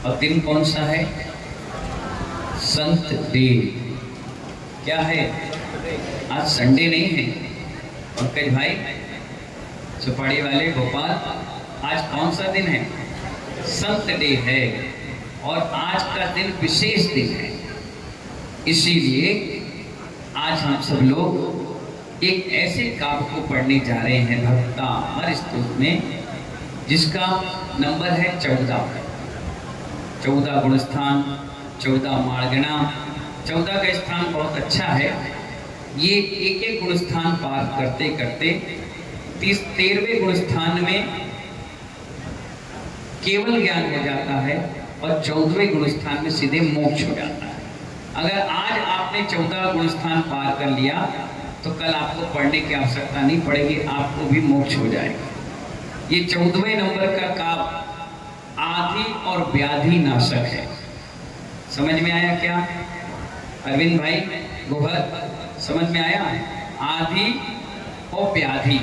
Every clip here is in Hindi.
और दिन कौन सा है? संत डे। क्या है? आज संडे नहीं है पंकज भाई, सुपाड़ी वाले गोपाल, आज कौन सा दिन है? संत डे है। और आज का दिन विशेष दिन है, इसीलिए आज हम सब लोग एक ऐसे काव्य को पढ़ने जा रहे हैं भक्तामर स्तुति में, जिसका नंबर है 14। 14 गुण स्थान, 14 मार्गणा। 14 का स्थान बहुत अच्छा है। ये एक एक गुण स्थान पार करते करते 13वें गुण स्थान में केवल ज्ञान हो जाता है और 14वें गुण स्थान में सीधे मोक्ष हो जाता है। अगर आज आपने 14 गुण स्थान पार कर लिया तो कल आपको पढ़ने की आवश्यकता नहीं पड़ेगी, आपको भी मोक्ष हो जाएगा। ये 14वें नंबर का काव्य आदि और व्याधि नाशक है। समझ में आया क्या अरविंद भाई गोहर? समझ में आया? आदि और व्याधि।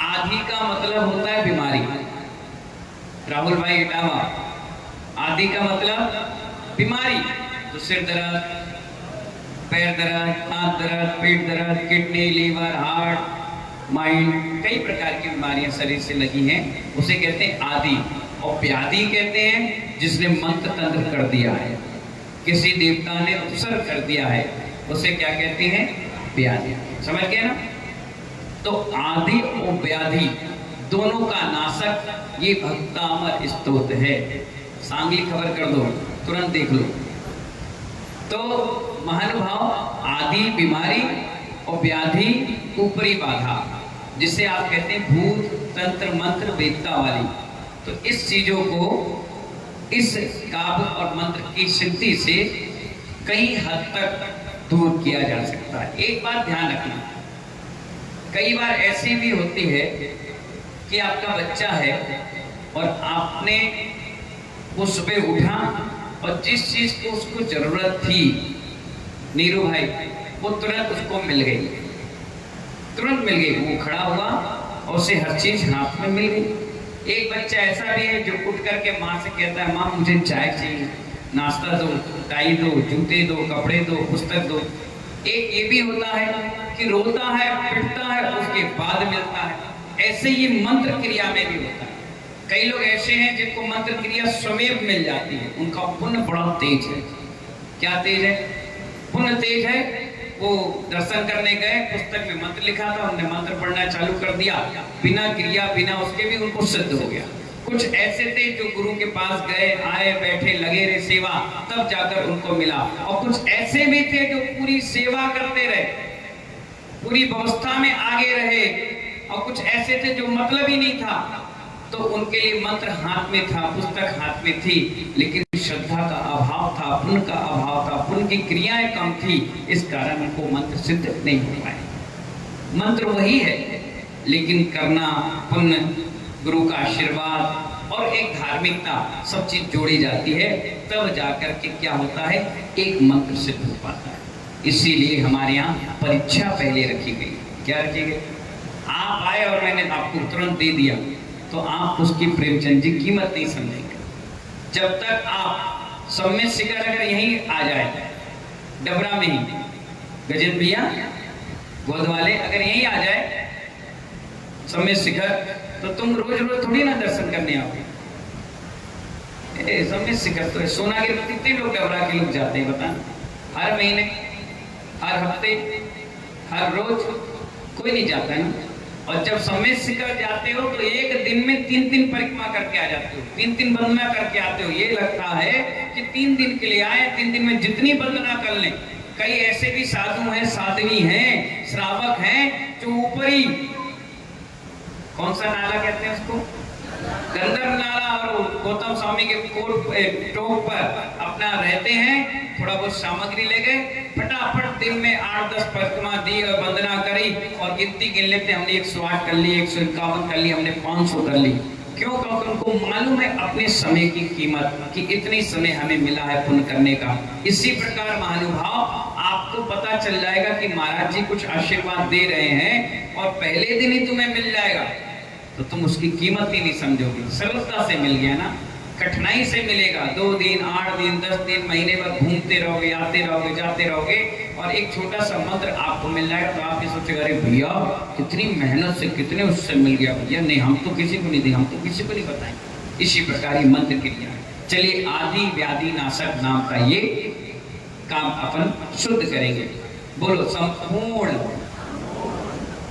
आदि का मतलब होता है बीमारी। राहुल भाई इटावा, आदि का मतलब बीमारी। तो सिर दर्द, पैर दर्द, हाथ दर्द, पेट दर्द, किडनी, लीवर, हार्ट, माइंड, कई प्रकार की बीमारियां शरीर से लगी हैं, उसे कहते हैं आदि। और व्याधि कहते हैं जिसने मंत्र तंत्र कर दिया है, किसी देवता ने उपसर्ग कर दिया है, उसे क्या कहते हैं? व्याधि। समझ गए ना? तो आदि और व्याधि दोनों का नाशक ये भक्तामर स्तोत्र है। सांगली खबर कर दो, तुरंत देख लो। तो महानुभाव, आदि बीमारी और व्याधि ऊपरी बाधा, जिसे आप कहते हैं भूत तंत्र मंत्र वेदता वाली। तो इस चीजों को इस काव्य और मंत्र की सिद्धि से कई हद तक दूर किया जा सकता है। एक बात ध्यान रखना, कई बार ऐसी भी होती है कि आपका बच्चा है और आपने वो सुबह उठा और जिस चीज को उसको जरूरत थी, नीरू भाई, वो तुरंत उसको मिल गई, तुरंत मिल गई। वो खड़ा हुआ और उसे हर चीज हाथ में मिल गई। एक बच्चा ऐसा भी है जो उठ करके माँ से कहता है, माँ मुझे चाय चाहिए, नाश्ता दो, टाई दो, जूते दो, कपड़े दो, पुस्तक दो। एक ये भी होता है कि रोता है, पिटता है, उसके बाद मिलता है। ऐसे ये मंत्र क्रिया में भी होता है। कई लोग ऐसे हैं जिनको मंत्र क्रिया स्वयं मिल जाती है, उनका पुण्य बड़ा तेज है। क्या तेज है? पुण्य तेज है। वो दर्शन करने गए, पुस्तक में मंत्र लिखा था, उन्होंने मंत्र पढ़ना चालू कर दिया, बिना क्रिया बिना उसके भी उनको सिद्ध हो गया। कुछ ऐसे थे जो गुरु के पास गए, आए, बैठे, लगे रहे सेवा, तब जाकर उनको मिला। और कुछ ऐसे भी थे जो पूरी सेवा करते रहे, पूरी व्यवस्था में आगे रहे। और कुछ ऐसे थे जो मतलब ही नहीं था, तो उनके लिए मंत्र हाथ में था, पुस्तक हाथ में थी, लेकिन श्रद्धा का अभाव था, पुण्य का अभाव था, पुण्य की क्रियाएं कम थी, इस कारण उनको मंत्र सिद्ध नहीं हो पाए। मंत्र वही है, लेकिन करना, पुण्य, गुरु का आशीर्वाद और एक धार्मिकता, सब चीज जोड़ी जाती है, तब जाकर के क्या होता है? एक मंत्र सिद्ध हो पाता है। इसीलिए हमारे यहाँ परीक्षा पहले रखी गई। क्या रखी गई? आप आए और मैंने आपको तुरंत दे दिया तो आप उसकी प्रेमचंद जी कीमत नहीं समझेंगे। जब तक आप सम्य शिखर अगर यहीं आ जाए, डबरा में ही, गजेंद्र भैया गोद वाले अगर यहीं आ जाए सम्य शिखर, तो तुम रोज रोज थोड़ी ना दर्शन करने आओगे। सम्य शिखर तो सोनागिर में कितने लोग डबरा के लोग जाते हैं बता? हर महीने, हर हफ्ते, हर रोज कोई नहीं जाता है। और जब सम्य शिखर जाते हो तो एक दिन में 3 परिक्रमा करके आ जाते हो, 3 वंदना करके आते हो। ये लगता है कि 3 दिन के लिए आए, 3 दिन में जितनी वंदना कर लें। कई ऐसे भी साधु हैं, साध्वी हैं, श्रावक हैं, जो ऊपरी कौन सा नाला कहते हैं उसको, गंधर्व नाला और गौतम स्वामी के कोट टोक पर अपना रहते हैं। थोड़ा बहुत सामग्री ले गए, फटाफट दिन में 8-10 परिक्रमा दी और वंदना करी, और गिनती गिन लेते, हमने 108 कर ली, 151 कर ली, हमने 500 कर ली। क्यों? क्योंकि उनको मालूम है अपने समय की कीमत, कि इतनी समय हमें मिला है पुण्य करने का। इसी प्रकार महानुभाव, आपको पता चल जाएगा कि महाराज जी कुछ आशीर्वाद दे रहे हैं और पहले दिन ही तुम्हें मिल जाएगा, तो तुम उसकी कीमत ही नहीं समझोगे। सरलता से मिल गया ना। कठिनाई से मिलेगा। 2 दिन, 8 दिन, 10 दिन, महीने भर घूमते रहोगे, आते रहोगे, जाते रहोगे, और एक छोटा सा मंत्र आपको मिल जाएगा तो आप ये सोचेगा अरे भैया कितनी मेहनत से, कितने उससे मिल गया भैया, नहीं हम तो किसी को नहीं देंगे, हम तो किसी को नहीं बताएंगे। इसी प्रकार ये मंत्र क्रिया है। चलिए आदि व्याधि नाशक नाम का ये काम अपन शुद्ध करेंगे। बोलो संपूर्ण,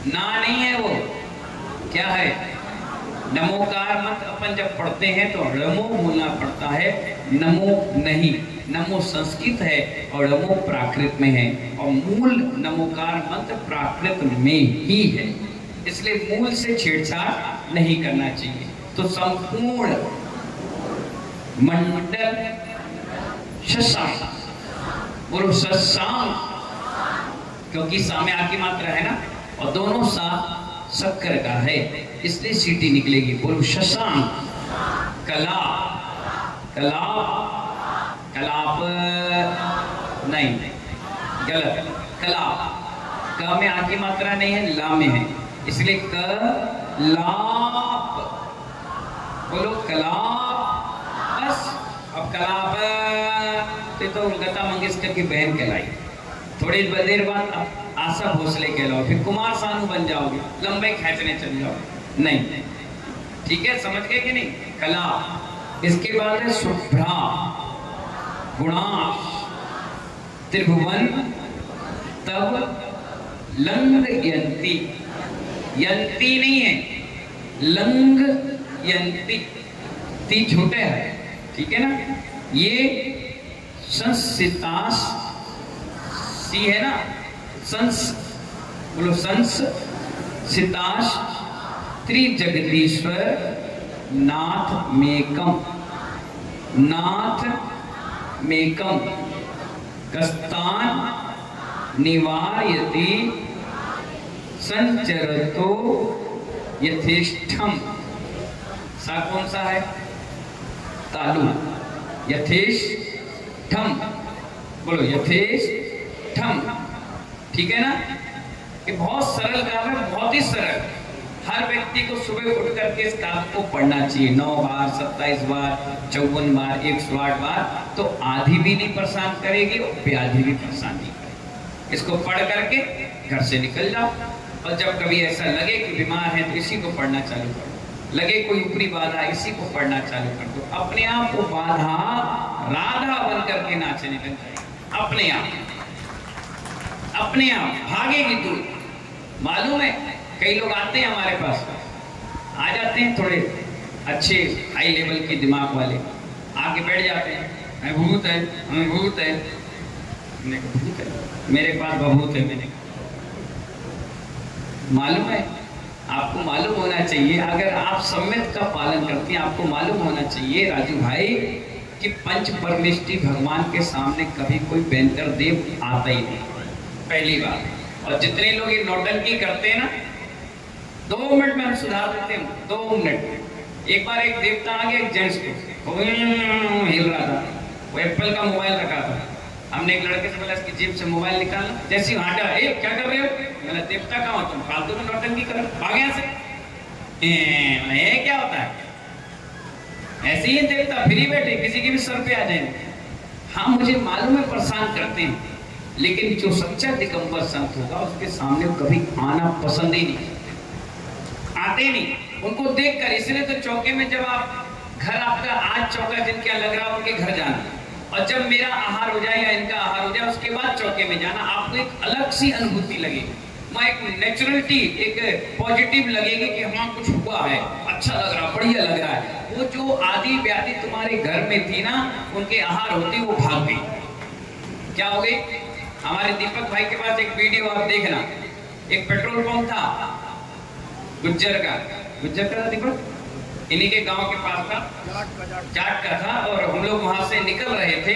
ना नहीं है वो, क्या है? नमोकार मंत्र अपन जब पढ़ते हैं तो णमो बोलना पड़ता है, नमो नहीं। नमो संस्कृत है और नमो प्राकृत में है, और मूल नमोकार मंत्र प्राकृत में ही है, इसलिए मूल से छेड़छाड़ नहीं करना चाहिए। तो संपूर्ण मंडल शशांक, बोलो शशांक, क्योंकि सामने आकी मात्रा है ना, और दोनों साथ शक्कर का है, इसलिए सीटी निकलेगी। बोलो शशांक। कला, कलाप, कलाप नहीं, गलत। कलाप, क में आकी मात्रा नहीं है, ला में है, इसलिए कलाप। बोलो कलाप, बस। अब कलाप तो लता मंगेशकर की बहन कहलाई, थोड़ी देर बाद आशा भोसले कहलाओ, फिर कुमार सानू बन जाओगे, लंबे खींचने चल जाओगे, नहीं। ठीक है, समझ गए कि नहीं? कला। इसके बाद है शुभ्रा, गुणाश, त्रिभुवन, तब लंग यंती, यंती नहीं है, लंग यंती, ती छोटे है, ठीक है ना? ये संसितास सी है ना, संस, बोलो संस सिताश त्रिजगदीश्वर नाथ मेकम, नाथ मेकम, कस्तान निवारयति संचरतो यथेष्टम। सा कौन सा है? तालु। यथेष्टम, बोलो यथेष्टम, ठीक है ना? ये बहुत सरल काम है, बहुत ही सरल। हर व्यक्ति को सुबह उठ करके इस काम को पढ़ना चाहिए 9 बार, 27 बार, 54 बार, 108 बार, तो आधी भी नहीं परेशान करेगी और व्याधि भी परेशान नहीं करेगी। इसको पढ़ करके घर से निकल जाओ, और जब कभी ऐसा लगे कि बीमार है तो इसी को पढ़ना चालू करो, लगे कोई ऊपरी बाधा, इसी को पढ़ना चालू कर दो, अपने आप वो बाधा राधा बन करके नाचने लग जाएगी, अपने आप, अपने आप भागेगी दूर। मालूम है, कई लोग आते हैं हमारे पास, आ जाते हैं थोड़े अच्छे हाई लेवल के दिमाग वाले, आके बैठ जाते हैं, मैं भूत है, हमें भूत है, भूत है मेरे पास, बभूत है। मैंने मालूम है, आपको मालूम होना चाहिए, अगर आप सम्यक का पालन करते हैं, आपको मालूम होना चाहिए राजू भाई कि पंच परमेष्टि भगवान के सामने कभी कोई भयंकर देव आता ही नहीं, पहली बात। और जितने लोग ये नौटंकी करते हैं ना, 2 मिनट में हम सुधार देते हैं, 2 मिनट। एक बार एक देवता आ गया, एक जेंट्स को हिल रहा था, वो एप्पल का मोबाइल रखा था, हमने एक लड़के से बोला इसकी जेब से मोबाइल निकालना, जैसे हटा, क्या कर रहे हो? मैंने देवता कहाँ हो तुम, फालतू में नौटंकी करो, भाग यहाँ से। ये क्या होता है? ऐसे ही देवता फ्री बैठे, किसी के भी सर पे आ जाएंगे। हाँ मुझे मालूम है परेशान करते हैं, लेकिन जो सच्चा दिगंबर संत होगा उसके सामने कभी आना पसंद ही नहीं, आते नहीं उनको देखकर। इसलिए तो चौके में जब आप घर, आपका आज चौका जिनके यहाँ लग रहा उनके घर जाना, और जब मेरा आहार हो जाए या इनका आहार हो जाए उसके बाद चौके में जाना, आपको एक अलग सी अनुभूति लगेगी, वहाँ एक नेचुरलिटी, एक पॉजिटिव लगेगी कि हाँ कुछ हुआ है, अच्छा लग रहा, बढ़िया लग रहा है। वो जो आदि व्याधि तुम्हारे घर में थी ना, उनके आहार होती वो भाग गई। क्या हो गई? हमारे दीपक भाई के पास एक वीडियो आप देखना, एक पेट्रोल पंप था गुज्जर का था दीपक, इन्हीं के गांव के पास था, जाट का था, और हम लोग वहां से निकल रहे थे।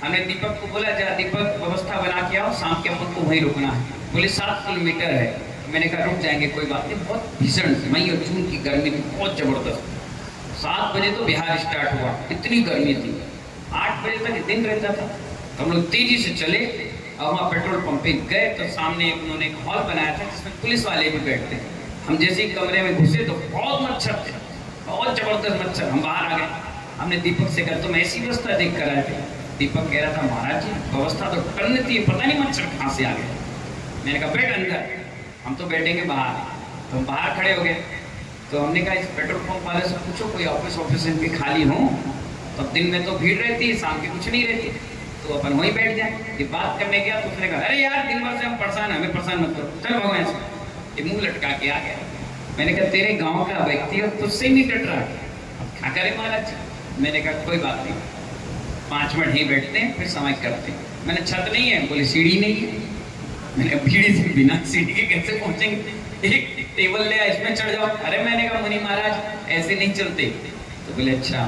हमने दीपक को बोला जा दीपक व्यवस्था बना के आओ, शाम के अपन को वहीं रुकना है। बोले 7 किलोमीटर है। मैंने कहा रुक जाएंगे, कोई बात नहीं। बहुत भीषण मई और जून की गर्मी थी, बहुत जबरदस्त। 7 बजे तो बिहार स्टार्ट हुआ, इतनी गर्मी थी, 8 बजे तक दिन रहता था। हम लोग तेजी से चले और वहाँ पेट्रोल पंप पे गए तो सामने उन्होंने एक हॉल बनाया था जिसमें पुलिस वाले भी बैठते हैं। हम जैसे ही कमरे में घुसे तो बहुत मच्छर थे, बहुत जबरदस्त मच्छर। हम बाहर आ गए, हमने दीपक से कहा तुम ऐसी व्यवस्था देख कर आए थे? दीपक कह रहा था महाराज जी व्यवस्था तो करनी थी, पता नहीं मच्छर कहाँ से आ गए। मैंने कहा बैठ अंदर, हम तो बैठेंगे बाहर। तो हम बाहर खड़े हो गए। तो हमने कहा इस पेट्रोल पंप वाले से पूछो कोई ऑफिस इनके खाली हो, तब दिन में तो भीड़ रहती है, शाम की कुछ नहीं रहती, तो अपन वहीं बैठ जाए। ये बात करने गया तो उसने कहा अरे यार दिन भर से हम परेशान हैं, हमें परेशान मत करो, चल भगवान से। ये मुंह लटका के आ गया। मैंने कहा तेरे गांव का व्यक्ति और तुझसे नहीं डट रहा, अब क्या करे महाराज। मैंने कहा कोई बात नहीं, 5 मिनट ही बैठते हैं फिर समाज करते हैं। मैंने छत नहीं है, बोले सीढ़ी नहीं है। मैंने भीड़ से बिना सीढ़ी के कैसे पहुंचेंगे, एक टेबल ले आया इसमें चढ़ जाओ। अरे मैंने कहा मुनि महाराज ऐसे नहीं चलते। तो बोले अच्छा।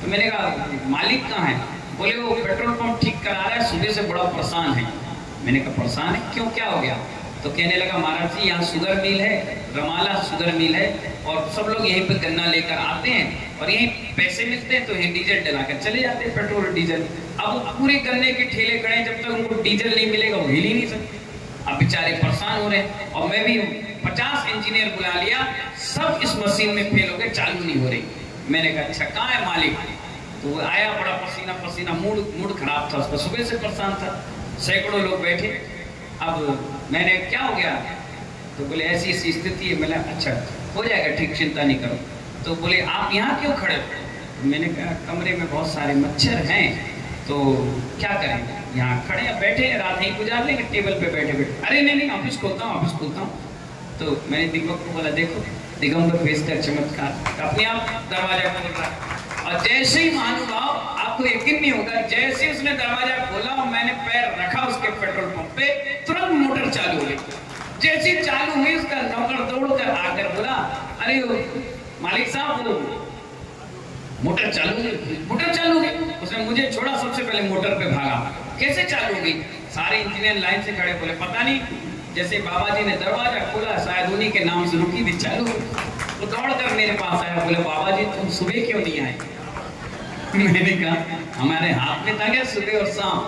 तो मैंने कहा मालिक कहाँ है? बोले वो पेट्रोल पंप ठीक करा रहा है, सुबह से बड़ा परेशान है। मैंने कहा परेशान है क्यों, क्या हो गया? तो कहने लगा महाराज जी यहाँ शुगर मिल है, रमाला शुगर मिल है, और सब लोग यहीं पे गन्ना लेकर आते हैं और यहीं पैसे मिलते हैं तो यहीं डीजल डलाकर चले जाते हैं, पेट्रोल और डीजल। अब पूरे गन्ने के ठेले खड़े हैं, जब तक उनको डीजल नहीं मिलेगा वो हिल ही नहीं सकते। अब बेचारे परेशान हो रहे हैं और मैं भी 50 इंजीनियर बुला लिया, सब इस मशीन में फेल हो गए, चालू नहीं हो रही। मैंने कहा अच्छा कहाँ है मालिक? तो वो आया बड़ा पसीना पसीना, मूड खराब था उसका, सुबह से परेशान था। सैकड़ों लोग बैठे। अब मैंने क्या हो गया? तो बोले ऐसी ऐसी स्थिति है। मैंने अच्छा हो जाएगा ठीक, चिंता नहीं करो। तो बोले आप यहाँ क्यों खड़े हो? तो मैंने कहा कमरे में बहुत सारे मच्छर हैं तो क्या करें, यहाँ खड़े हैं बैठे हैं, रात यहीं गुजार लेंगे टेबल पे बैठे बैठे। अरे नहीं ऑफिस खोलता हूँ। तो मैंने दीपक को बोला देखो दिगंबर भेज का चमत्कार, अपने आप दरवाजा खोल रहा है। और जैसे ही महानुभाव, आपको यकीन नहीं होगा, जैसे उसने दरवाजा खोला और मैंने पैर रखा उसके पेट्रोल पंप पे, तुरंत मोटर चालू हो गई। जैसी चालू हुई उसका नौकर दौड़ कर आकर बोला अरे मालिक साहब वो मोटर चालू गई। उसने मुझे छोड़ा, सबसे पहले मोटर पे भागा। कैसे चालू हो गई? सारे इंजीनियर लाइन से खड़े, बोले पता नहीं, जैसे बाबा जी ने दरवाजा खोला शायद उन्हीं के नाम से रुकी थी, चालू। वो दौड़ कर मेरे पास आया, बोले बाबा जी तुम सुबह क्यों नहीं आए? मैंने कहा हमारे हाथ में था क्या सुबह और शाम,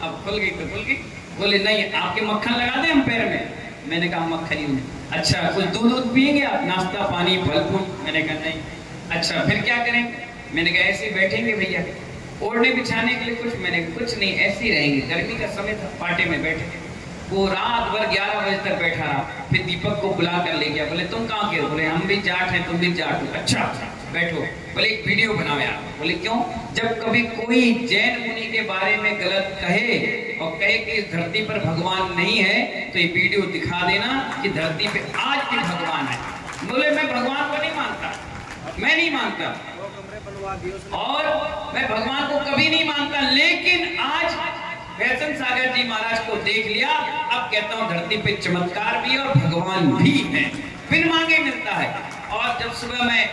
अब खुल गई तो खुल गई। बोले नहीं आपके मक्खन लगा दें हम पैर में। मैंने कहा मक्खन ही नहीं। अच्छा कुछ दूध पिएंगे आप, नाश्ता पानी फल फूल? मैंने कहा नहीं। अच्छा फिर क्या करें? मैंने कहा ऐसे बैठेंगे भैया, ओढ़ने बिछाने के लिए कुछ? मैंने कुछ नहीं, ऐसे ही रहेंगे। गर्मी का समय था, पार्टी में बैठे। वो रात भर 11 बजे तक बैठा रहा। फिर दीपक को बुला कर ले गया, बोले तुम कहाँ के हो? बोले हम भी जाट हैं, तुम भी जाट हो। अच्छा बैठो। बोले एक वीडियो बनाओ यार। बोले क्यों? जब कभी कोई जैन मुनि के बारे में गलत कहे और कहे कि इस धरती पर भगवान नहीं है तो ये वीडियो दिखा देना कि धरती पे आज भी भगवान है। बोले मैं भगवान को नहीं मानता, मैं नहीं मानता और मैं भगवान को कभी नहीं मानता, लेकिन आज फैशन सागर जी महाराज को देख लिया, अब कहता हूँ धरती पे चमत्कार भी है और भगवान भी है, बिन मांगे मिलता है। और जब सुबह मैं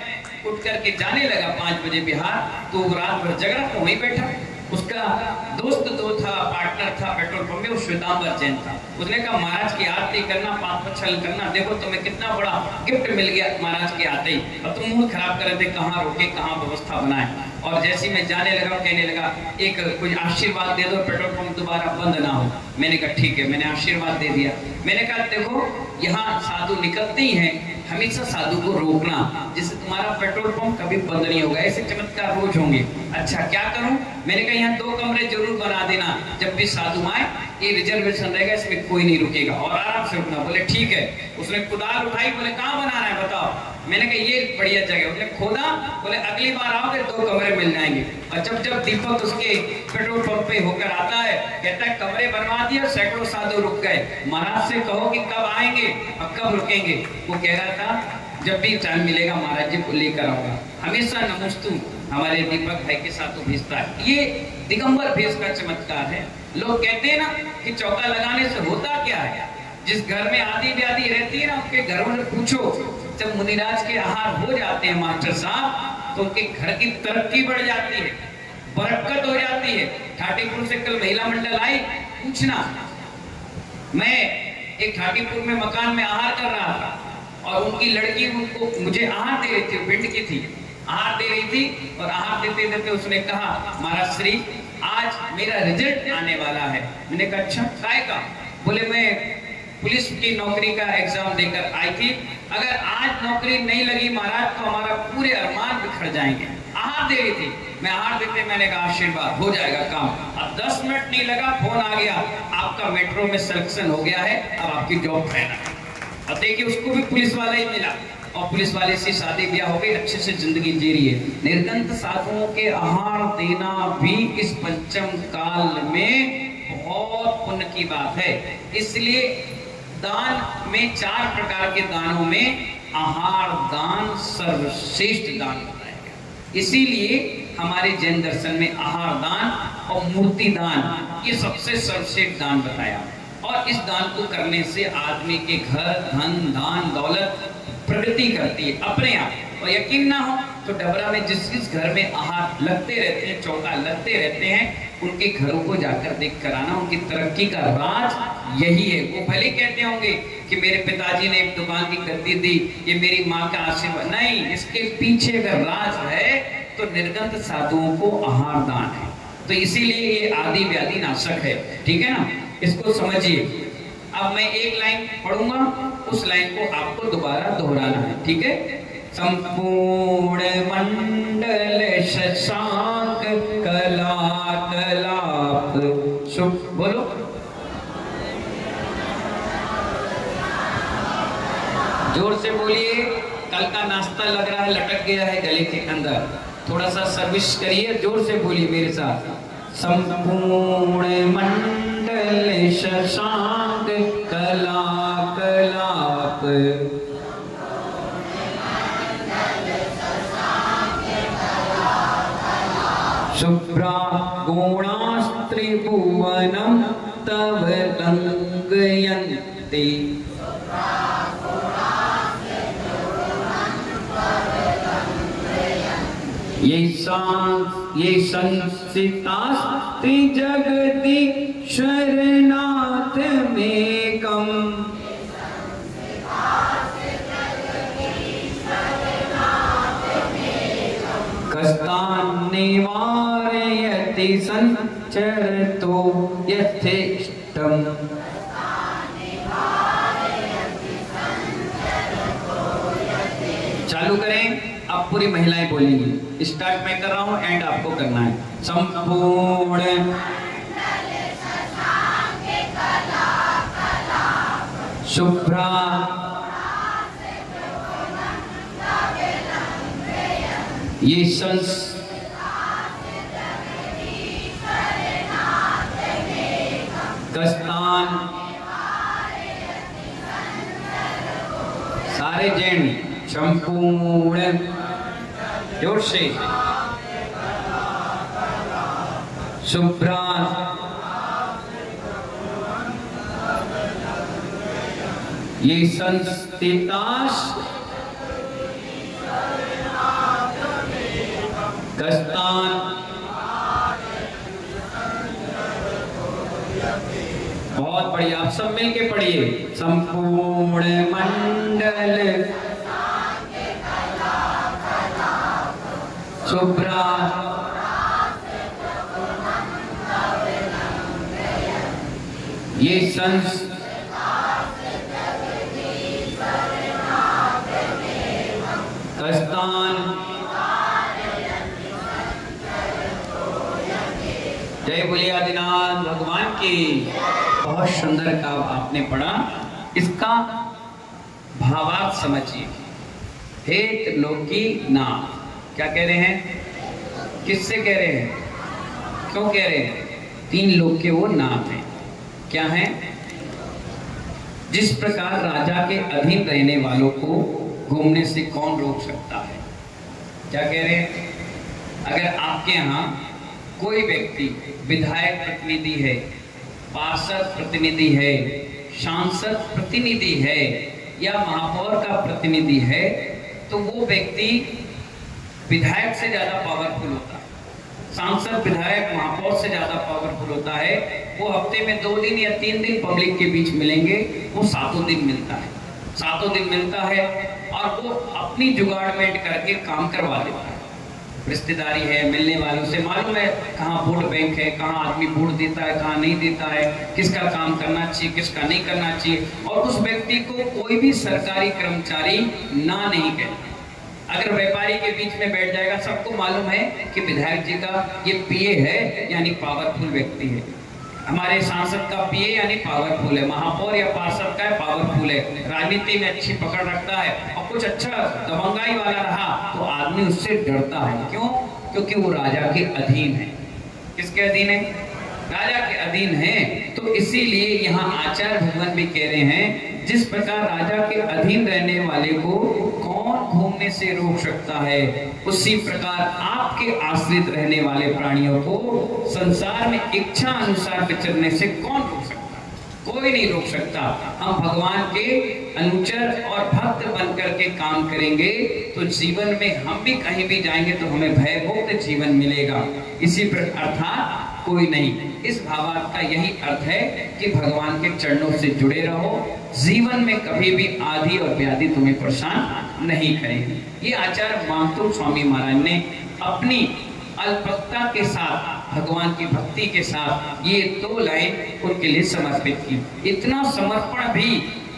उठ करके जाने लगा 5 बजे बिहार, तो रात भर जग रहा था, वहीं बैठा। उसका दोस्त जो था, पार्टनर था पेट्रोल पंप में, वो श्वेतांबर जैन था। उसने कहा महाराज की आरती करना, पाँच पछल करना, देखो तुम्हें कितना बड़ा गिफ्ट मिल गया महाराज के आते ही, और तुम मूड खराब कर रहे थे, कहाँ रोके कहाँ व्यवस्था बनाए। और जैसे मैं जाने लगा कहने लगा एक कुछ आशीर्वाद दे दो, पेट्रोल पंप दोबारा बंद ना हो। मैंने कहा ठीक है, मैंने आशीर्वाद दे दिया। मैंने कहा देखो यहाँ साधु निकलते ही हैं, हमेशा साधु को रोकना, जिससे तुम्हारा पेट्रोल पंप कभी बंद नहीं होगा। ऐसे चमत्कार रोज होंगे। अच्छा क्या करूं? मैंने कहा यहाँ 2 कमरे जरूर बना देना, जब भी साधु आए ये रिजर्वेशन रहेगा, इसमें कोई नहीं रुकेगा और आराम से रुकना। बोले ठीक है। उसने कुदाल उठाई, बोले कहाँ बनाना है बताओ। मैंने कहा ये बढ़िया जगह। उसने खोदा, बोले अगली बार आओगे 2 कमरे मिल जाएंगे। और जब दीपक उसके पेट्रोल पंप पे होकर आता है, कहता है कमरे बनवा दिए, सैकड़ों साधु रुक गए। महाराज से कहो कि कब आएंगे और कब रुकेंगे। वो कह रहा था जब भी टाइम मिलेगा महाराज जी को लेकर आऊंगा। हमेशा नमस्तु हमारे दीपक भाई के साथ तो भेजता है। ये दिगंबर भेष का चमत्कार है। लोग कहते हैं ना कि चौका लगाने से होता क्या है। जिस घर में आदि व्याधि रहती है ना, उसके घर में पूछो, जब मुनिराज के आहार हो जाते हैं मास्टर साहब, तो उनके घर की तरक्की बढ़ जाती है, बरकत हो जाती है। ठाटीपुर से कल महिला मंडल आई, पूछना, मैं एक ठाटीपुर में मकान में आहार कर रहा था और उनकी लड़की उनको मुझे आहार दे रही थी, पिंड की थी, आहार दे रही थी। और आहार देते देते उसने कहा महाराज श्री आज मेरा रिजल्ट आने वाला है। मैंने कहा अच्छा काय का? बोले मैं पुलिस की नौकरी का एग्जाम देकर आई थी, अगर आज नौकरी नहीं लगी महाराज तो हमारा पूरे अरमान बिखर जाएंगे। आहार दे रही थी, मैं आहार देते, मैंने कहा आशीर्वाद हो जाएगा काम। अब 10 मिनट नहीं लगा, फोन आ गया, आपका मेट्रो में सिलेक्शन हो गया है, अब आपकी जॉब फाइनल है। अब देखिए उसको भी पुलिस वाला ही मिला और पुलिस वाले से शादी ब्याह हो गई, अच्छे से जिंदगी जी रही है। निर्गंत साधुओं के आहार देना भी इस पंचम काल में बहुत पुण्य की बात है। इसलिए दान में 4 प्रकार के दानों में आहार दान सर्वश्रेष्ठ दान बताया गया। इसीलिए हमारे जैन दर्शन में आहार दान और मूर्ति दान ये सबसे सर्वश्रेष्ठ दान बताया। और इस दान को करने से आदमी के घर धन दान दौलत प्रगति करती है अपने आप। और यकीन ना हो तो डबरा में जिस जिस घर में आहार लगते रहते हैं, चौका लगते रहते हैं, उनके घरों को जाकर देख कर आना। उनकी तरक्की का राज यही है। वो भले कहते होंगे कि मेरे पिताजी ने एक दुकान की गद्दी दी, ये मेरी माँ का आशीर्वाद, नहीं, इसके पीछे अगर राज है तो निर्गंत साधुओं को आहार दान है। तो इसीलिए ये आदि व्याधि नाशक है। ठीक है ना, इसको समझिए। अब मैं एक लाइन पढ़ूंगा, उस लाइन को आपको दोबारा दोहराना है। ठीक है। संपूर्ण मंडल शशांक कला कलाप शुभ, बोलो, जोर से बोलिए। कल का नाश्ता लग रहा है लटक गया है गले के अंदर, थोड़ा सा सर्विस करिए, जोर से बोलिए मेरे साथ। संपूर्ण मंडल शशांक कला कलाप शुभ्रा गुणास्त्रिभुवनं तव लंघयन्ति। ये संस्थितास्ति जगति शरणाथ मेकम्। कस्तान् निवारयति संचरतो यथेष्टम्। चालू करें, अब पूरी महिलाएं बोलेंगी। स्टार्ट मैं कर रहा हूं, एंड आपको करना है। संपूर्ण शुभ्रा ये कस्तान, सारे जैन संपूर्ण, जोर से, शुभ्रा ये संस्थितास कस्तान। बहुत बढ़िया, आप सब मिलके पढ़िए। संपूर्ण मंडल शुभ्रा ये कस्तान। जय बोलिए आदिनाथ भगवान की। बहुत सुंदर काव्य आपने पढ़ा, इसका भावार्थ समझिए। हेत लोकी नाम, क्या कह रहे हैं, किससे कह रहे हैं, क्यों कह रहे हैं? 3 लोक के वो नाम हैं। क्या हैं? जिस प्रकार राजा के अधीन रहने वालों को घूमने से कौन रोक सकता है? क्या कह रहे हैं? अगर आपके यहाँ कोई व्यक्ति विधायक प्रतिनिधि है, पार्षद प्रतिनिधि है, सांसद प्रतिनिधि है या महापौर का प्रतिनिधि है, तो वो व्यक्ति विधायक से ज्यादा पावरफुल होता है। सांसद विधायक महापौर से ज्यादा पावरफुल होता है। वो हफ्ते में 2 दिन या 3 दिन पब्लिक के बीच मिलेंगे, वो 7 दिन मिलता है, 7 दिन मिलता है और वो अपनी जुगाड़मेंट करके काम करवा देता है। रिश्तेदारी है, मिलने वालों से मालूम है कहाँ वोट बैंक है, कहाँ आदमी वोट देता है, कहाँ नहीं देता है, किसका काम करना चाहिए, किसका नहीं करना चाहिए। और उस व्यक्ति को कोई भी सरकारी कर्मचारी ना नहीं कहता। अगर व्यापारी के बीच में बैठ जाएगा, सबको मालूम है कि विधायक जी का ये पीए है यानी पावरफुल व्यक्ति है, हमारे सांसद का पीए यानी पावरफुल है, महापौर या पार्षद का है पावरफुल है, राजनीति में अच्छी पकड़ रखता है और कुछ अच्छा दबंगाई वाला रहा तो आदमी उससे डरता है। क्यों? क्योंकि वो राजा के अधीन है। किसके अधीन है? राजा के अधीन है। तो इसीलिए यहाँ आचार्य भगवान भी कह रहे हैं, जिस प्रकार राजा के अधीन रहने वाले को कौन घूमने से रोक सकता है, उसी प्रकार आपके आश्रित रहने वाले प्राणियों को संसार में इच्छा अनुसार विचरने से कौन रोक सकता है? कोई नहीं रोक सकता। हम भगवान के अनुचर और भक्त बनकर के काम करेंगे तो जीवन में हम भी कहीं भी जाएंगे तो हमें भयमुक्त जीवन मिलेगा। इसी प्रकार अर्थात कोई नहीं, इस भावार्थ का यही अर्थ है कि भगवान के चरणों से जुड़े रहो, जीवन में कभी भी आदि और व्याधि तुम्हें परेशान नहीं करेंगे। ये आचार्य मामतुल स्वामी महाराज ने अपनी अल्पकता के साथ, भगवान की भक्ति के साथ ये 2 लाइन उनके लिए समर्पित की। इतना समर्पण भी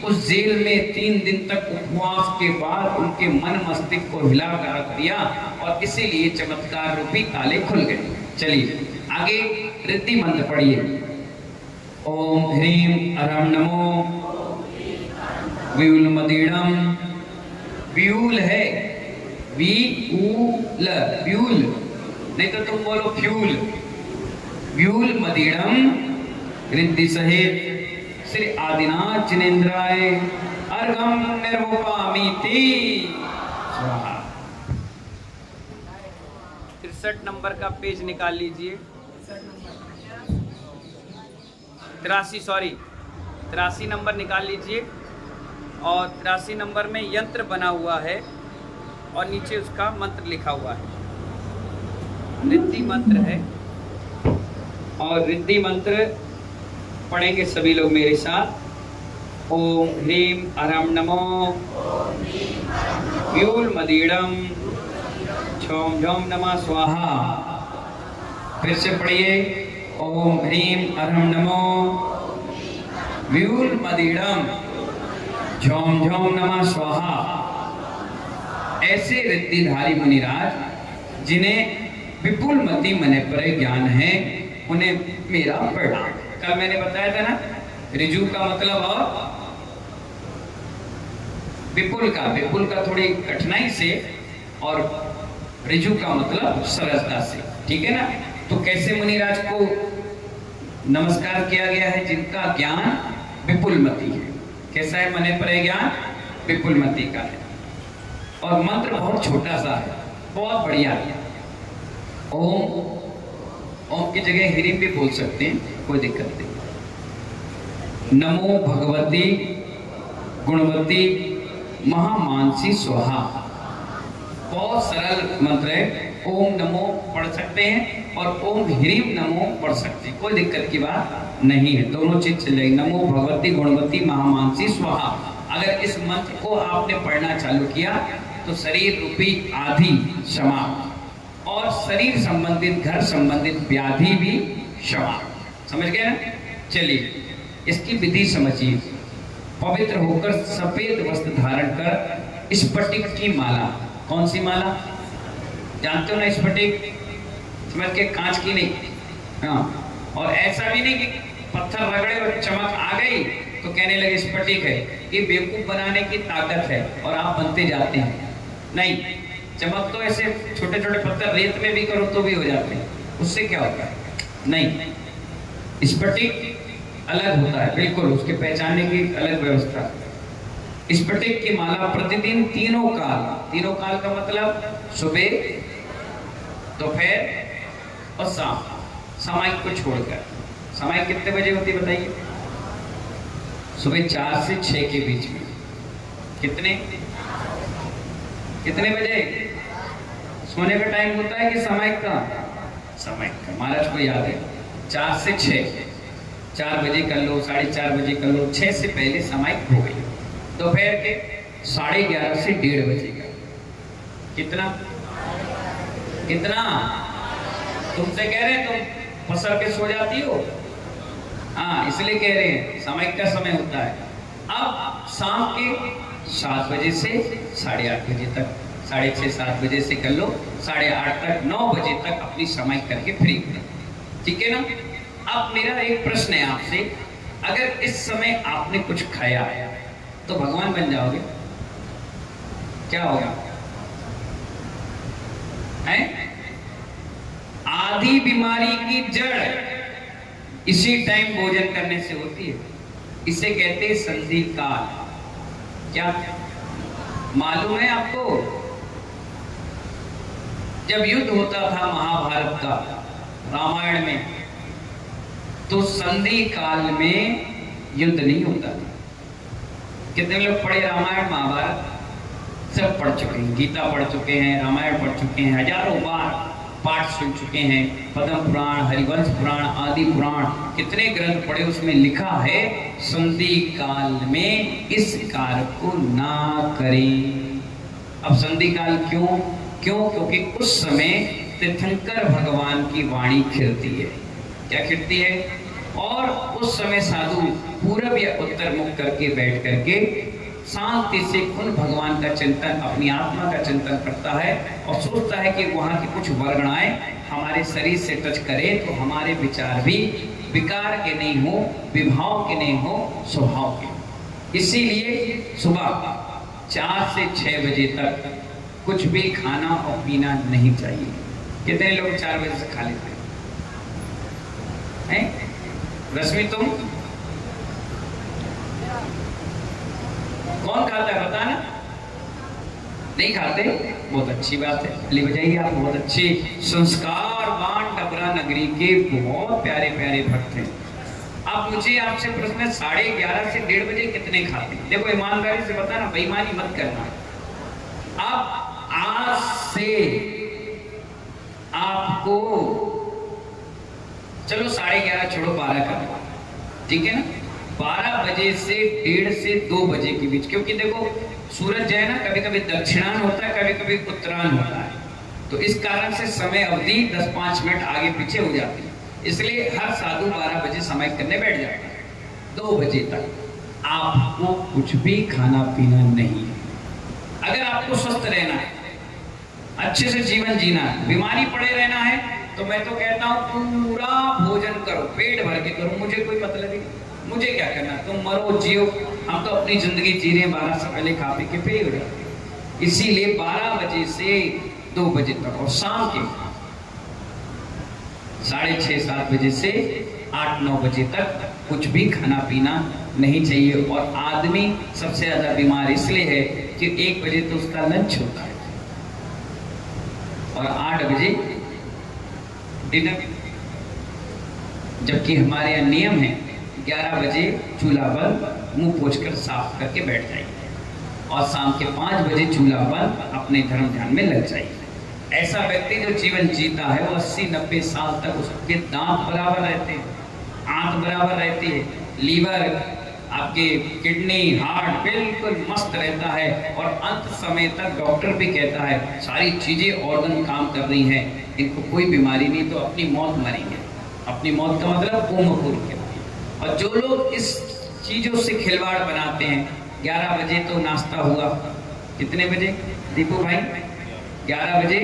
उस जेल में 3 दिन तक उपवास के बाद उनके मन मस्तिष्क को हिला कर रख दिया और इसीलिए चमत्कार रूपी ताले खुल गए। चलिए आगे रिद्धि मंत्र पढ़िए। ओम ह्रीम अरम नमो व्यूल मदीड़म, व्यूल है व्यूल, व्यूल नहीं तो तुम बोलो फ्यूल, व्यूल मदीड़म रिद्धि सहित श्री आदिनाथ जिनेन्द्राय अर्घम निर्वपामीति स्वाहा। 63 नंबर का पेज निकाल लीजिए। 83 नंबर निकाल लीजिए और 83 नंबर में यंत्र बना हुआ है और नीचे उसका मंत्र लिखा हुआ है। रिद्धि मंत्र है और रिद्धि मंत्र पढ़ेंगे सभी लोग मेरे साथ। ओम ह्रीम अरम नमो व्यूल मदीड़म झोम झोम नमः स्वाहा। फिर से पढ़िए। ओम ह्रीम अरम नमो व्यूल मदीड़म झोम झोम नमः स्वाहा। ऐसे रिद्धिधारी मुनिराज जिन्हें विपुल मति मने पर ज्ञान है, उन्हें मेरा प्रणाम। कल मैंने बताया था ना, रिजु का मतलब और विपुल का थोड़ी कठिनाई से और रिजु का मतलब सरलता से, ठीक है ना। तो कैसे मुनिराज को नमस्कार किया गया है? जिनका ज्ञान विपुल मति है। कैसा है मने पर ज्ञान? विपुल मति का है। और मंत्र बहुत छोटा सा है, बहुत बढ़िया। ओम की जगह ह्रीम भी बोल सकते हैं, कोई दिक्कत नहीं। नमो भगवती गुणवती महामानसी स्वाहा। बहुत सरल मंत्र है। ओम नमो पढ़ सकते हैं और ओम ह्रीम नमो पढ़ सकते हैं, कोई दिक्कत की बात नहीं है, दोनों चीज चल जाएगी। नमो भगवती गुणवती महामानसी स्वाहा। अगर इस मंत्र को आपने पढ़ना चालू किया तो शरीर रूपी आदि समाप्त और शरीर संबंधित, घर संबंधित व्याधि भी समाप्त। समझ गए ना? चलिए इसकी विधि समझिए। पवित्र होकर सफेद वस्त्र धारण कर स्फटिक की माला, कौन सी माला जानते हो ना? स्फटिक समझ के, कांच की नहीं। हाँ, और ऐसा भी नहीं कि पत्थर रगड़े और चमक आ गई तो कहने लगे स्फटिक है। ये बेवकूफ बनाने की ताकत है और आप बनते जाते हैं। नहीं, चमक तो ऐसे छोटे छोटे पत्थर रेत में भी करो तो भी हो जाते हैं, उससे क्या होता है? नहीं, स्फटिक अलग होता है बिल्कुल, उसके पहचानने की अलग व्यवस्था। स्फटिक की माला प्रतिदिन तीनों काल का मतलब सुबह, दोपहर और शाम, सामायिक को छोड़कर। सामायिक कितने बजे होती है बताइए? सुबह 4 से 6 के बीच में। कितने बजे सोने का टाइम होता है कि सामायिक का? सामायिक का, महाराज को याद है। 4 से 6, 4 बजे कर लो, 4:30 बजे कर लो, 6 से पहले सामायिक हो गई। दोपहर के 11:30 से 1:30 बजे का। कितना तुमसे कह रहे हैं, तुम फंसल के सो जाती हो। हाँ, इसलिए कह रहे हैं सामायिक का समय होता है। अब शाम के 7 बजे से 8:30 बजे तक 6:30-7 बजे से कर लो, 8:30 तक 9 बजे तक अपनी समय करके फ्री करो, ठीक है ना। अब मेरा एक प्रश्न है आपसे, अगर इस समय आपने कुछ खाया तो भगवान बन जाओगे? क्या होगा? है आधी बीमारी की जड़ इसी टाइम भोजन करने से होती है। इसे कहते हैं संधि काल। क्या मालूम है आपको? जब युद्ध होता था महाभारत का, रामायण में, तो संधि काल में युद्ध नहीं होता था। कितने लोग पढ़े रामायण महाभारत? सब पढ़ चुके हैं, गीता पढ़ चुके हैं, रामायण पढ़ चुके हैं, हजारों बार पाठ सुन चुके हैं, पद्म पुराण, हरिवंश पुराण, आदि पुराण, कितने ग्रंथ पढ़े। उसमें लिखा है संधि काल में इस कार्य को ना करें। अब संधि काल क्यों? क्योंकि उस समय तीर्थंकर भगवान की वाणी खिलती है। क्या खिलती है? और उस समय साधु पूरब या उत्तर मुख करके बैठ करके शांति से उन भगवान का चिंतन, अपनी आत्मा का चिंतन करता है और सोचता है कि वहाँ की कुछ वर्गणाएं हमारे शरीर से टच करे तो हमारे विचार भी विकार के नहीं हो, विभाव के नहीं हो, स्वभाव के। इसीलिए सुबह 4 से 6 बजे तक कुछ भी खाना और पीना नहीं चाहिए। कितने लोग 4 बजे से खा लेते हैं? रश्मि तुम कौन खाता है बताना? नहीं खाते? बहुत अच्छी बात है, ले बजाइए। आप बहुत अच्छे संस्कारवान डबरा नगरी के बहुत प्यारे प्यारे भक्त हैं। अब मुझे आपसे प्रश्न है, 11:30 से 1:30 बजे कितने खाते हैं? देखो ईमानदारी से बताना, बेईमानी मत करना। अब आज से आपको चलो 11:30 छोड़ो, 12 कर दो, ठीक है ना। 12 बजे से 1:30 से 2 बजे के बीच, क्योंकि देखो सूरज जो है ना, कभी कभी दक्षिणायन होता है, कभी कभी उत्तरायण होता है, तो इस कारण से समय अवधि 10-5 मिनट आगे पीछे हो जाती है। इसलिए हर साधु 12 बजे समय करने बैठ जाता है। 2 बजे तक आपको कुछ भी खाना पीना नहीं है। अगर आपको स्वस्थ रहना है, अच्छे से जीवन जीना है, बीमारी पड़े रहना है, तो मैं तो कहता हूं पूरा भोजन करो, पेट भर के करो, मुझे कोई मतलब नहीं, मुझे क्या करना, तुम मरो जियो, हम तो अपनी जिंदगी जी रहे हैं, 12 से पहले खा पी के फ्री हो जाते। इसीलिए 12 बजे से 2 बजे तक और शाम के 6:30-7 बजे से 8-9 बजे तक कुछ भी खाना पीना नहीं चाहिए। और आदमी सबसे ज्यादा बीमार इसलिए है कि 1 बजे तो उसका लंच होता है और 8 बजे डिनर, जबकि हमारे यहाँ नियम है 11 बजे चूल्हा बंद, मुंह पोंछकर साफ करके बैठ जाइए और शाम के 5 बजे चूल्हा बंद, अपने धर्म ध्यान में लग जाइए। ऐसा व्यक्ति जो जीवन जीता है वो 80-90 साल तक उसके दांत बराबर रहते हैं, आंत बराबर रहती है, लीवर, आपके किडनी, हार्ट बिल्कुल मस्त रहता है और अंत समय तक डॉक्टर भी कहता है सारी चीजें ऑर्गन काम कर रही हैं, इनको कोई बीमारी नहीं, तो अपनी मौत मरेंगे। अपनी मौत का मतलब ओम पूर्व के। और जो लोग इस चीजों से खिलवाड़ बनाते हैं, 11 बजे तो नाश्ता हुआ, कितने बजे दीपू भाई? 11 बजे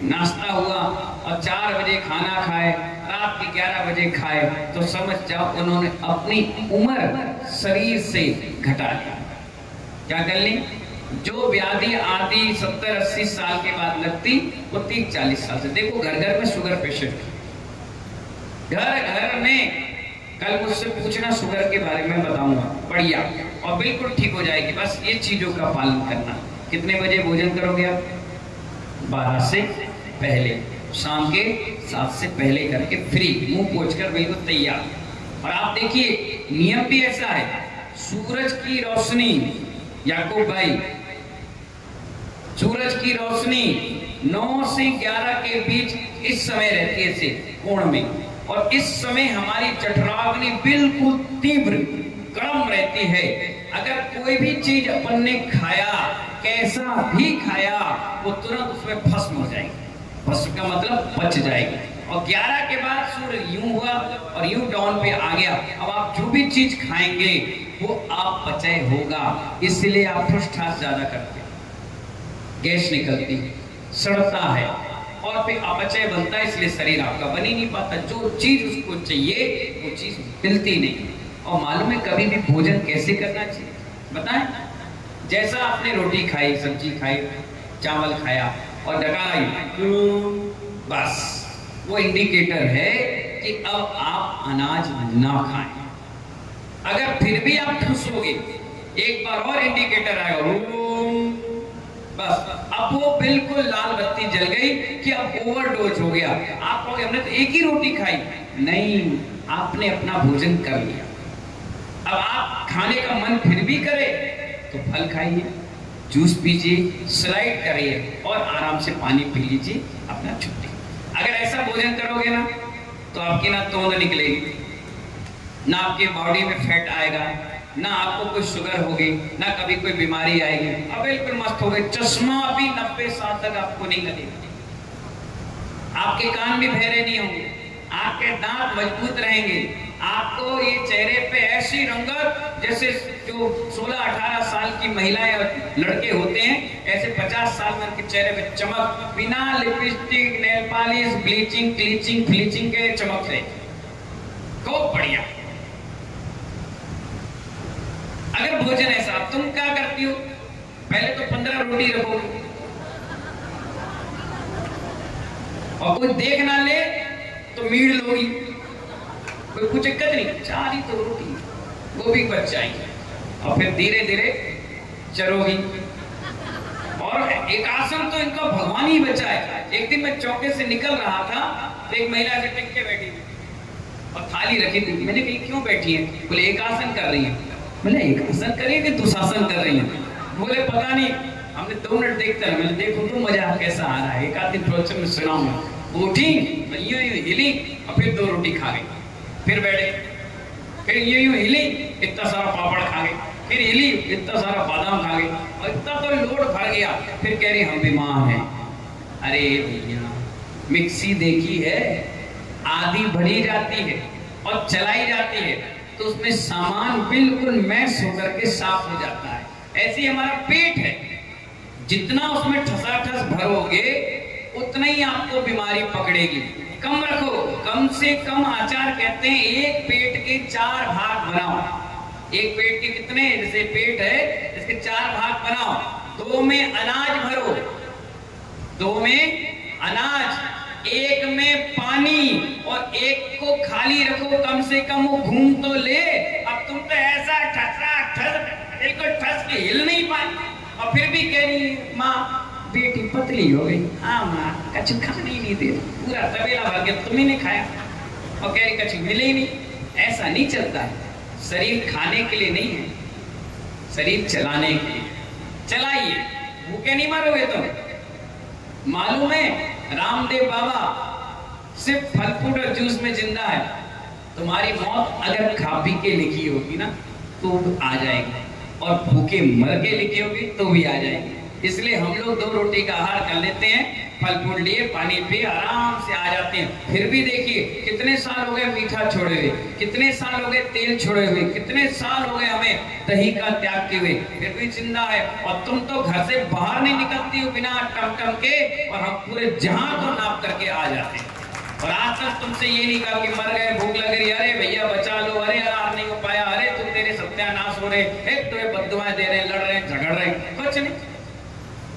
नाश्ता हुआ और 4 बजे खाना खाए, रात के 11 बजे खाए, तो समझ जाओ उन्होंने अपनी उम्र शरीर से घटा ली। क्या कर ली? जो व्याधि आदि 70-80 साल के बाद लगती, वो 30-40 साल से। देखो घर घर में शुगर पेशेंट, घर घर में, कल मुझसे पूछना शुगर के बारे में बताऊंगा, बढ़िया, और बिल्कुल ठीक हो जाएगी। बस ये चीजों का पालन करना। कितने बजे भोजन करोगे आप? 12 से पहले, शाम के 7 से पहले करके फ्री, मुंह पोंछकर बिल्कुल तैयार। और आप देखिए नियम भी ऐसा है, सूरज की रोशनी, याकूब भाई, सूरज की रोशनी 9 से 11 के बीच इस समय रहती है से कोण में, और इस समय हमारी जठराग्नि बिल्कुल तीव्र गर्म रहती है। अगर कोई भी चीज अपन ने खाया, कैसा भी खाया, वो तुरंत उसमें भस्म हो जाएगी। भस्म का मतलब पच जाएगी। और 11 के बाद सूर्य यूं हुआ और यूं डाउन पे आ गया। अब आप जो भी चीज खाएंगे वो आप पचय होगा, इसलिए आप पृष्ठास ज्यादा करते हैं। गैस निकलती है, सड़ता है और फिर अपचय बनता है, इसलिए शरीर आपका बन ही नहीं पाता। जो चीज उसको चाहिए वो चीज मिलती नहीं। और मालूम है कभी भी भोजन कैसे करना चाहिए बताएं? जैसा आपने रोटी खाई, सब्जी खाई, चावल खाया और डकार आई, बस वो इंडिकेटर है कि अब आप अनाज ना खाएं। अगर फिर भी आप ठूसोगे, एक बार और इंडिकेटर आएगा, बस अब वो बिल्कुल लाल बत्ती जल गई कि अब ओवरडोज हो गया। आप कहोगे हमने तो एक ही रोटी खाई, नहीं, आपने अपना भोजन कर लिया। अब आप खाने का मन फिर भी करे तो फल खाइए, जूस पीजिए, स्लाइड करिए और आराम से पानी पी लीजिए, अपना छुट्टी। अगर ऐसा भोजन करोगे ना तो आपकी ना तोंद निकलेगी, ना आपके बॉडी में फैट आएगा, ना आपको कोई शुगर होगी, ना कभी कोई बीमारी आएगी। अब बिल्कुल मस्त हो गए, चश्मा भी 90 साल तक आपको नहीं लगेगा, आपके कान भी बहरे नहीं होंगे, आपके दांत मजबूत रहेंगे, आपको ये चेहरे पे ऐसी रंगत, जैसे जो 16-18 साल की महिलाएं और लड़के होते हैं, ऐसे 50 साल में उनके चेहरे पे चमक, बिना लिपस्टिक, नेल पॉलिश, ब्लीचिंग, क्लीचिंग, फ्लीचिंग के चमक से, खूब बढ़िया। अगर भोजन ऐसा, तुम क्या करती हो? पहले तो 15 रोटी रखोगे और कोई देख ना ले तो मीड़ लोगी, कोई कुछ दिक्कत नहीं, 4 ही तो रोटी, वो भी बच जाएंगे और फिर धीरे धीरे चरोगी। और एक आसन तो इनका भगवान ही बचाए। एक दिन मैं चौके से निकल रहा था तो एक महिला से टिक के बैठी और थाली रखी थी। मैंने कही क्यों बैठी है? बोले एक आसन कर रही है। बोले एक आसन कर रही है कि दुशासन कर रही है? बोले पता नहीं, हमने 2 मिनट देखते रहे। मैंने देखो तो मजा कैसा आ रहा है, एक आध दिन प्रवचन में सुनाऊंगा। उठी, यूं हिली और फिर 2 रोटी खा गई, फिर बैठे, फिर यूं हिली, इतना सारा पापड़ खा गई, फिर हिली, इतना सारा बादाम खा गई और इतना तो लोड भर गया। फिर कह रही हम बीमार हैं। अरे भैया, मिक्सी देखी है, आधी भरी जाती है और चलाई जाती है तो उसमें सामान बिल्कुल मैश होकर के साफ हो जाता है। ऐसे हमारा पेट है, जितना उसमें ठसाठस भरोगे उतना ही आपको बीमारी पकड़ेगी। कम रखो, कम से कम आचार कहते हैं एक पेट के 4 भाग बनाओ। एक पेट के कितने, जैसे पेट है इसके 4 भाग बनाओ। 2 में अनाज भरो, 2 में अनाज, 1 में पानी और 1 को खाली रखो। कम से कम वो घूम तो ले। अब तुम तो ऐसा ठस बिल्कुल ठस के हिल नहीं पाए और फिर भी कह रही माँ बेटी पतली हो गई। हाँ माँ, कछु खाने ही नहीं दे, पूरा तबेला भर के तुम्हें नहीं खाया और कह रही कछु मिले ही नहीं। ऐसा नहीं चलता है। शरीर खाने के लिए नहीं है, शरीर चलाने के लिए। चलाइए, भूखे नहीं मरोगे तुम। मालूम है रामदेव बाबा सिर्फ फल फ्रूट और जूस में जिंदा है। तुम्हारी मौत अगर खा पी के लिखी होगी ना तो आ जाएगी, और भूखे मर के लिखी होगी तो भी आ जाएगी। इसलिए हम लोग 2 रोटी का आहार कर लेते हैं, फल फूल लिए, पानी पिए, आराम से आ जाते हैं। फिर भी देखिए कितने साल हो गए मीठा छोड़े हुए, कितने साल हो गए तेल छोड़े हुए, कितने साल हो गए हमें दही का त्याग किए हुए, फिर भी जिंदा है। और तुम तो घर से बाहर नहीं निकलती हो बिना टम के, और हम पूरे जहां को नाप करके आ जाते हैं। और आज तक तुमसे ये नहीं कहा कि मर गए, भूख लग रही, अरे भैया बचा लो, अरे यार नहीं हो पाया, अरे तुम तेरे सत्यानाश हो रहे, एक तो बद्दुआएं दे रहे, लड़ रहे, झगड़ रहे, कुछ नहीं।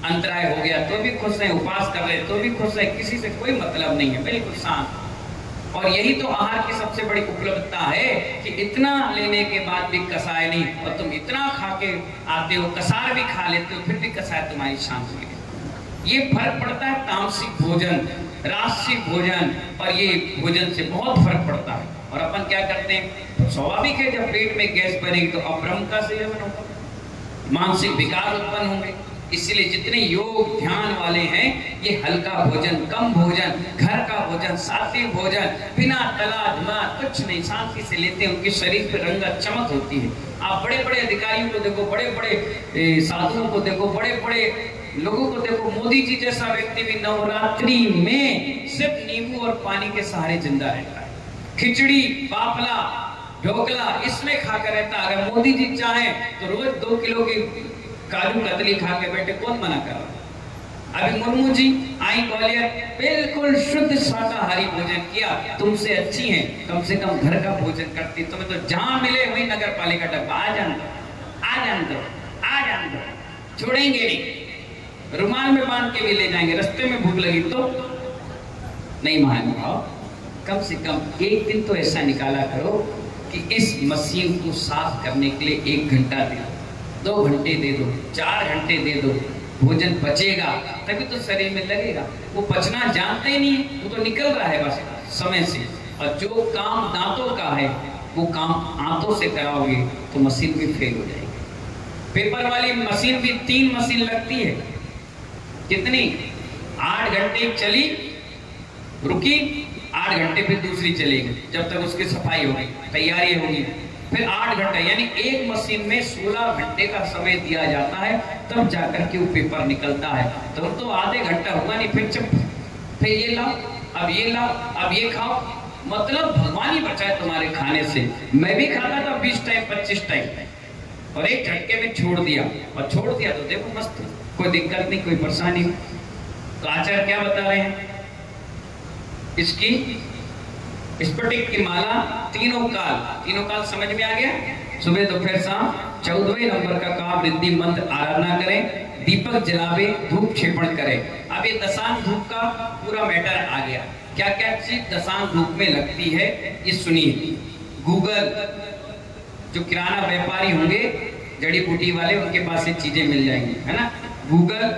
अंतराय हो गया तो भी खुश है, उपास कर रहे तो भी खुश है, किसी से कोई मतलब नहीं है, बिल्कुल शांत। और यही तो आहार की सबसे बड़ी उपलब्धता है कि इतना लेने के बाद भी कसाय नहीं, और तुम इतना खा के आते हो, कसार भी खा लेते हो, फिर भी कसाय तुम्हारी शांत हो गई। ये फर्क पड़ता है तामसिक भोजन, राजसिक भोजन, और ये भोजन से बहुत फर्क पड़ता है। और अपन क्या करते हैं, स्वाभाविक है जब पेट में गैस बनेगी तो अब्रह्म का सेवन होगा, मानसिक विकार उत्पन्न होंगे। इसलिए जितने योग ध्यान वाले हैं ये हल्का भोजन, कम भोजन, घर का भोजन, सात्विक भोजन, बिना तला धुला कुछ नहीं, शांति से लेते हैं। उनके शरीर पे रंगत चमक होती है। आप बड़े बड़े अधिकारियों को देखो, बड़े बड़े साधुओं को देखो, बड़े बड़े लोगों को देखो, मोदी जी जैसा व्यक्ति भी नवरात्रि में सिर्फ नींबू और पानी के सहारे जिंदा रहता है। खिचड़ी, बाफला, ढोकला इसमें खाकर रहता है। अगर मोदी जी चाहें तो रोज 2 किलो की काजू कतली खा के बैठे, कौन मना कर रहा है? अभी मुर्मू जी आई ग्वालियर, बिल्कुल शुद्ध शाकाहारी भोजन किया, तुमसे अच्छी हैं, कम से कम घर का भोजन करती, तुम्हें तो जहां मिले वही नगर पालिका डब्बा, आ जान दो, आ जान दो, आ जान दो, छोड़ेंगे नहीं, रुमाल में बांध के भी ले जाएंगे, रास्ते में भूख लगी तो नहीं महानुभाव। कम से कम एक दिन तो ऐसा निकाला करो कि इस मशीन को साफ करने के लिए 1 घंटा दे दो, 2 घंटे दे दो, 4 घंटे दे दो, भोजन पचेगा तभी तो शरीर में लगेगा। वो पचना जानते ही नहीं, वो तो निकल रहा है बस समय से। और जो काम दांतों का है वो काम आंतों से कराओगे तो मशीन भी फेल हो जाएगी। पेपर वाली मशीन भी 3 मशीन लगती है, कितनी, 8 घंटे चली, रुकी, 8 घंटे फिर दूसरी चलेगी, जब तक उसकी सफाई होगी, तैयारी होगी, फिर 8 घंटे, यानी एक मशीन में 16 घंटे का समय दिया जाता है, तब जाकर के वो पेपर निकलता है। तो आधे घंटा हुआ नहीं, फिर चुप, फिर ये लाओ, अब ये लाओ, अब ये खाओ, मतलब भगवान ही बचाए तुम्हारे खाने से। मैं भी खाता था 20 टाइम 25 टाइम, और एक झटके में छोड़ दिया, और छोड़ दिया तो देखो मस्त, कोई दिक्कत नहीं, कोई परेशानी नहीं। तो आचार्य क्या बता रहे हैं, इसकी स्फटिक की माला तीनों काल समझ में आ गया, सुबह दोपहर शाम 14वें नंबर का काम रिद्धि मंत्र आराधना करें, दीपक जलावे, धूप क्षेपण करें। अब ये दशांग धूप का पूरा मैटर आ गया, क्या क्या चीज दशांग धूप में लगती है ये सुनिए। गूगल, जो किराना व्यापारी होंगे जड़ी बूटी वाले, उनके पास ये चीजें मिल जाएंगी, है ना। गूगल,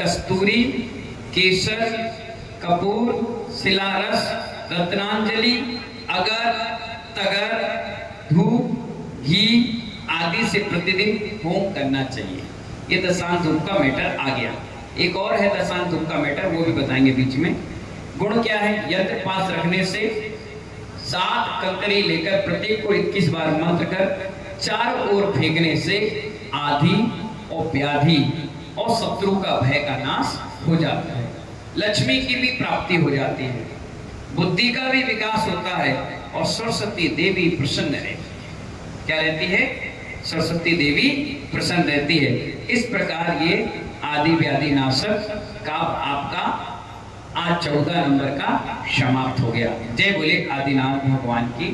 कस्तूरी, केसर, कपूर, शिलारस, रत्नांजलि, अगर, तगर, धूप, घी आदि से प्रतिदिन होम करना चाहिए। ये दशांग धूप का मैटर आ गया। एक और है दशांग धूप का मैटर, वो भी बताएंगे बीच में। गुण क्या है, यंत्र पास रखने से 7 कंकड़ी लेकर प्रत्येक को 21 बार मंत्र कर चारों ओर फेंकने से आधी और व्याधि और शत्रु का भय का नाश हो जाता है, लक्ष्मी की भी प्राप्ति हो जाती है, बुद्धि का भी विकास होता है, और सरस्वती देवी प्रसन्न रहती है। क्या रहती है, सरस्वती देवी प्रसन्न रहती है। इस प्रकार ये आदि व्याधि नाशक का आपका आज 14 नंबर का समाप्त हो गया। जय बोले आदिनाथ भगवान की।